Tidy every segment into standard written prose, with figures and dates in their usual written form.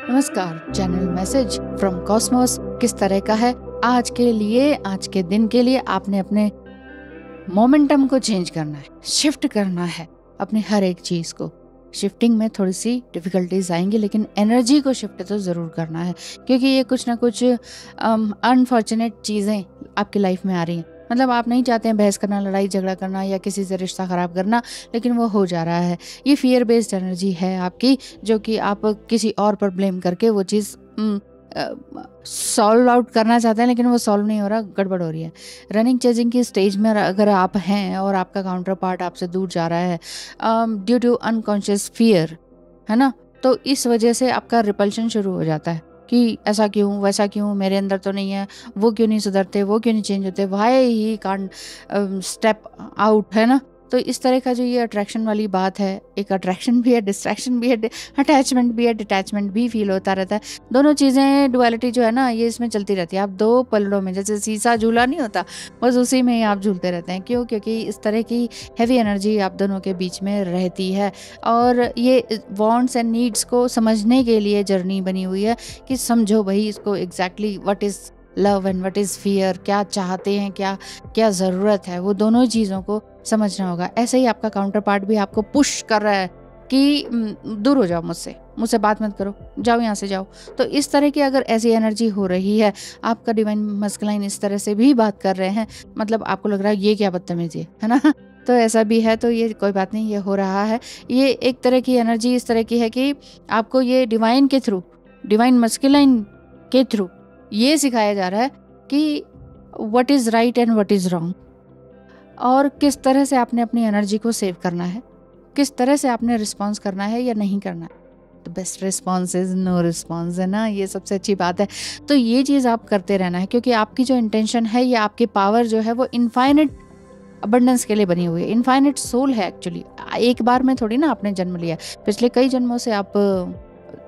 नमस्कार, channel message from Cosmos किस तरह का है आज के लिए, आज के दिन के लिए आपने अपने मोमेंटम को चेंज करना है, शिफ्ट करना है अपनी हर एक चीज को। शिफ्टिंग में थोड़ी सी डिफिकल्टीज आएंगी, लेकिन एनर्जी को शिफ्ट तो ज़रूर करना है, क्योंकि ये कुछ ना कुछ अनफॉर्चुनेट चीज़ें आपकी लाइफ में आ रही हैं। मतलब आप नहीं चाहते हैं बहस करना, लड़ाई झगड़ा करना या किसी से रिश्ता ख़राब करना, लेकिन वो हो जा रहा है। ये फियर बेस्ड एनर्जी है आपकी, जो कि आप किसी और पर ब्लेम करके वो चीज़ सॉल्व आउट करना चाहते हैं, लेकिन वो सॉल्व नहीं हो रहा, गड़बड़ हो रही है। रनिंग चेजिंग की स्टेज में अगर आप हैं और आपका काउंटर पार्ट आपसे दूर जा रहा है ड्यू टू अनकॉन्शियस फियर, है ना, तो इस वजह से आपका रिपल्शन शुरू हो जाता है कि ऐसा क्यों, वैसा क्यों, मेरे अंदर तो नहीं है, वो क्यों नहीं सुधरते, वो क्यों नहीं चेंज होते, why he can't step out, है ना। तो इस तरह का जो ये अट्रैक्शन वाली बात है, एक अट्रैक्शन भी है, डिस्ट्रैक्शन भी है, अटैचमेंट भी है, डिटैचमेंट भी फील होता रहता है। दोनों चीज़ें, डुअलिटी जो है ना, ये इसमें चलती रहती है। आप दो पलड़ों में, जैसे शीशा झूला नहीं होता, बस उसी में ही आप झूलते रहते हैं। क्यों? क्योंकि इस तरह की हैवी एनर्जी आप दोनों के बीच में रहती है। और ये वांट्स एंड नीड्स को समझने के लिए जर्नी बनी हुई है कि समझो भाई इसको exactly what is love and what is fear, क्या चाहते हैं, क्या क्या ज़रूरत है, वो दोनों चीज़ों को समझना होगा। ऐसे ही आपका काउंटर पार्ट भी आपको पुश कर रहा है कि दूर हो जाओ मुझसे बात मत करो, जाओ यहाँ से जाओ। तो इस तरह की अगर ऐसी एनर्जी हो रही है, आपका डिवाइन मस्कुलाइन इस तरह से भी बात कर रहे हैं, मतलब आपको लग रहा है ये क्या बदतमीजी है ना तो ऐसा भी है, तो ये कोई बात नहीं, ये हो रहा है। ये एक तरह की एनर्जी इस तरह की है कि आपको ये डिवाइन के थ्रू, डिवाइन मस्कुलाइन के थ्रू ये सिखाया जा रहा है कि what is right and what is wrong, और किस तरह से आपने अपनी एनर्जी को सेव करना है, किस तरह से आपने रिस्पॉन्स करना है या नहीं करना है। तो best response is no response, है ना, ये सबसे अच्छी बात है। तो ये चीज़ आप करते रहना है, क्योंकि आपकी जो इंटेंशन है या आपकी पावर जो है वो इनफाइनेट अबंडेंस के लिए बनी हुई है, इनफाइनेट सोल है एक्चुअली। एक बार में थोड़ी ना आपने जन्म लिया, पिछले कई जन्मों से आप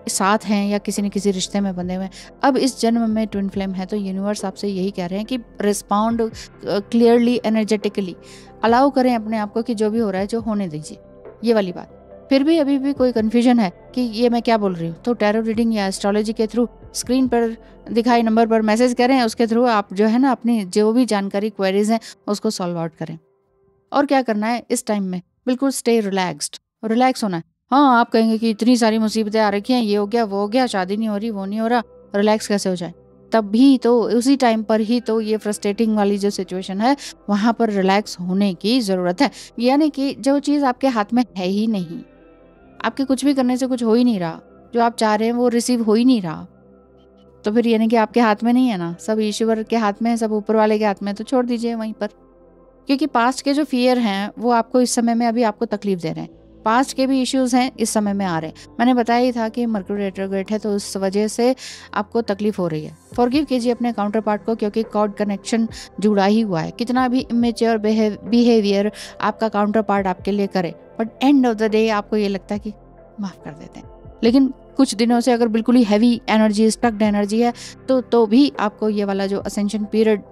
साथ हैं या किसी न किसी रिश्ते में बंधे हुए हैं। अब इस जन्म में ट्विन फ्लेम है, तो यूनिवर्स आपसे यही कह रहे हैं कि रिस्पॉन्ड क्लियरली, एनर्जेटिकली अलाउ करें अपने आप को कि जो भी हो रहा है जो होने दीजिए, ये वाली बात। फिर भी अभी भी कोई कन्फ्यूजन है कि ये मैं क्या बोल रही हूँ, तो टैरो रीडिंग या एस्ट्रोलॉजी के थ्रू स्क्रीन पर दिखाई नंबर पर मैसेज करें, उसके थ्रू आप जो है ना अपनी जो भी जानकारी, क्वेरीज हैं, उसको सॉल्व आउट करें। और क्या करना है इस टाइम में, बिल्कुल स्टे रिलैक्स्ड, रिलैक्स होना है। हाँ, आप कहेंगे कि इतनी सारी मुसीबतें आ रखी हैं, ये हो गया, वो हो गया, शादी नहीं हो रही, वो नहीं हो रहा, रिलैक्स कैसे हो जाए। तब भी तो उसी टाइम पर ही तो ये फ्रस्ट्रेटिंग वाली जो सिचुएशन है, वहाँ पर रिलैक्स होने की ज़रूरत है। यानी कि जो चीज़ आपके हाथ में है ही नहीं, आपके कुछ भी करने से कुछ हो ही नहीं रहा, जो आप चाह रहे हैं वो रिसीव हो ही नहीं रहा, तो फिर यानी कि आपके हाथ में नहीं है ना, सब ईश्वर के हाथ में है, सब ऊपर वाले के हाथ में, तो छोड़ दीजिए वहीं पर। क्योंकि पास्ट के जो फियर हैं वो आपको इस समय में अभी आपको तकलीफ दे रहे हैं, पास्ट के भी इश्यूज हैं इस समय में आ रहे हैं। मैंने बताया ही था कि मर्क्यूरी रेट्रोग्रेड है, तो उस वजह से आपको तकलीफ हो रही है। फॉरगिव कीजिए अपने काउंटर पार्ट को, क्योंकि कॉर्ड कनेक्शन जुड़ा ही हुआ है। कितना भी इमेच्योर बिहेवियर आपका काउंटर पार्ट आपके लिए करे, but end of the day आपको ये लगता है कि माफ़ कर देते हैं। लेकिन कुछ दिनों से अगर बिल्कुल ही हैवी एनर्जी, स्टक्ड एनर्जी है, तो भी आपको ये वाला जो असेंशन पीरियड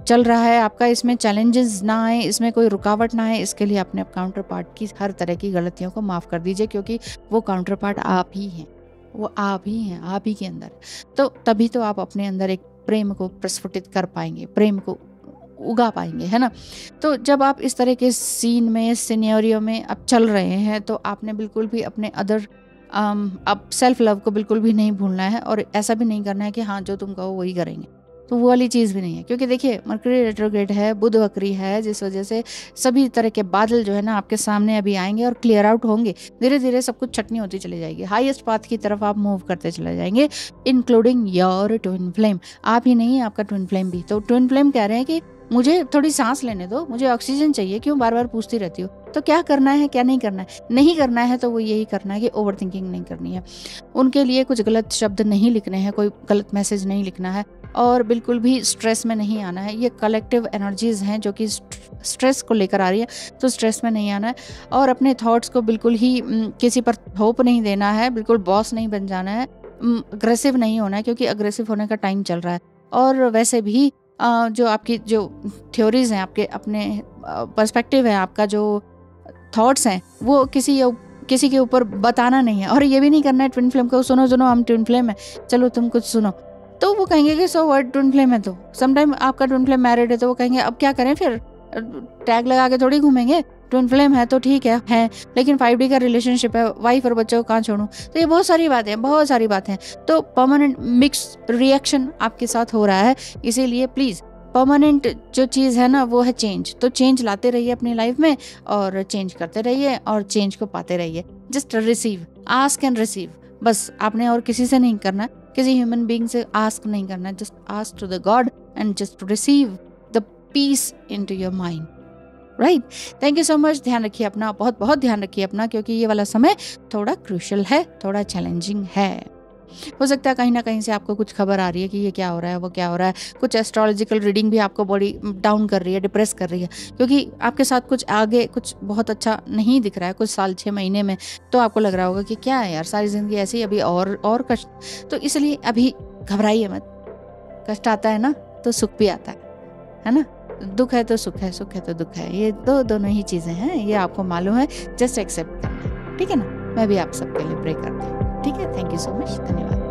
चल रहा है आपका, इसमें चैलेंजेस ना आए, इसमें कोई रुकावट ना आए, इसके लिए अपने काउंटर पार्ट की हर तरह की गलतियों को माफ़ कर दीजिए, क्योंकि वो काउंटर पार्ट आप ही हैं, वो आप ही हैं, आप ही के अंदर। तो तभी तो आप अपने अंदर एक प्रेम को प्रस्फुटित कर पाएंगे, प्रेम को उगा पाएंगे, है ना। तो जब आप इस तरह के सीन में, सिनेरियो में आप चल रहे हैं, तो आपने बिल्कुल भी अपने अदर अब सेल्फ लव को बिल्कुल भी नहीं भूलना है, और ऐसा भी नहीं करना है कि हाँ जो तुम कहो वही करेंगे, तो वो वाली चीज़ भी नहीं है। क्योंकि देखिए मर्क्यूरी रेट्रोग्रेड है, बुध वक्री है, जिस वजह से सभी तरह के बादल जो है ना आपके सामने अभी आएंगे और क्लियर आउट होंगे। धीरे धीरे सब कुछ छटनी होती चली जाएगी, हाईएस्ट पाथ की तरफ आप मूव करते चले जाएंगे, इंक्लूडिंग योर ट्विन फ्लेम। आप ही नहीं, आपका ट्विन फ्लेम भी। तो ट्विन फ्लेम कह रहे हैं कि मुझे थोड़ी सांस लेने दो, मुझे ऑक्सीजन चाहिए, क्यों बार बार पूछती रहती हो। तो क्या करना है, क्या नहीं करना है, नहीं करना है तो वो यही करना है कि ओवर थिंकिंग नहीं करनी है, उनके लिए कुछ गलत शब्द नहीं लिखने हैं, कोई गलत मैसेज नहीं लिखना है, और बिल्कुल भी स्ट्रेस में नहीं आना है। ये कलेक्टिव एनर्जीज हैं जो कि स्ट्रेस को लेकर आ रही है, तो स्ट्रेस में नहीं आना है। और अपने थॉट्स को बिल्कुल ही किसी पर थोप नहीं देना है, बिल्कुल बॉस नहीं बन जाना है, अग्रेसिव नहीं होना है, क्योंकि अग्रेसिव होने का टाइम चल रहा है। और वैसे भी जो आपकी जो थ्योरीज हैं, आपके अपने पर्सपेक्टिव है, आपका जो थॉट्स हैं, वो किसी किसी के ऊपर बताना नहीं है, और ये भी नहीं करना है ट्विन फ्लेम को सुनो सुनो हम ट्विन फ्लेम है, चलो तुम कुछ सुनो, तो वो कहेंगे कि सो व्हाट, ट्विन फ्लेम है तो। समटाइम आपका ट्विन फ्लेम मैरिड है तो वो कहेंगे अब क्या करें फिर, टैग लगा के थोड़ी घूमेंगे, ट्विन फ्लेम है तो ठीक है लेकिन 5D का रिलेशनशिप है, वाइफ और बच्चों को कहाँ छोड़ूं। तो ये बहुत सारी बातें हैं। तो परमानेंट मिक्स रिएक्शन आपके साथ हो रहा है, इसीलिए प्लीज परमानेंट जो चीज़ है ना वो है चेंज। तो चेंज लाते रहिए अपनी लाइफ में और चेंज करते रहिए और चेंज को पाते रहिए। Just receive, ask and receive, बस आपने और किसी से नहीं करना, किसी ह्यूमन बीइंग से आस्क नहीं करना, just ask to the God and just receive the peace into your mind, right. Thank you so much. ध्यान रखिए अपना, बहुत बहुत ध्यान रखिए अपना, क्योंकि ये वाला समय थोड़ा क्रूशियल है, थोड़ा चैलेंजिंग है। हो सकता है कहीं ना कहीं से आपको कुछ खबर आ रही है कि ये क्या हो रहा है, वो क्या हो रहा है, कुछ एस्ट्रोलॉजिकल रीडिंग भी आपको बॉडी डाउन कर रही है, डिप्रेस कर रही है, क्योंकि आपके साथ कुछ आगे कुछ बहुत अच्छा नहीं दिख रहा है कुछ साल 6 महीने में। तो आपको लग रहा होगा कि क्या है यार, सारी जिंदगी ऐसी, अभी और कष्ट। तो इसलिए अभी घबराइए मत, कष्ट आता है ना तो सुख भी आता है ना, दुख है तो सुख है, सुख है तो दुख है, ये दोनों ही चीज़ें हैं, ये आपको मालूम है, जस्ट एक्सेप्ट करना है, ठीक है ना। मैं भी आप सबके लिए प्रे करती हूँ, ठीक है। थैंक यू सो मच, धन्यवाद।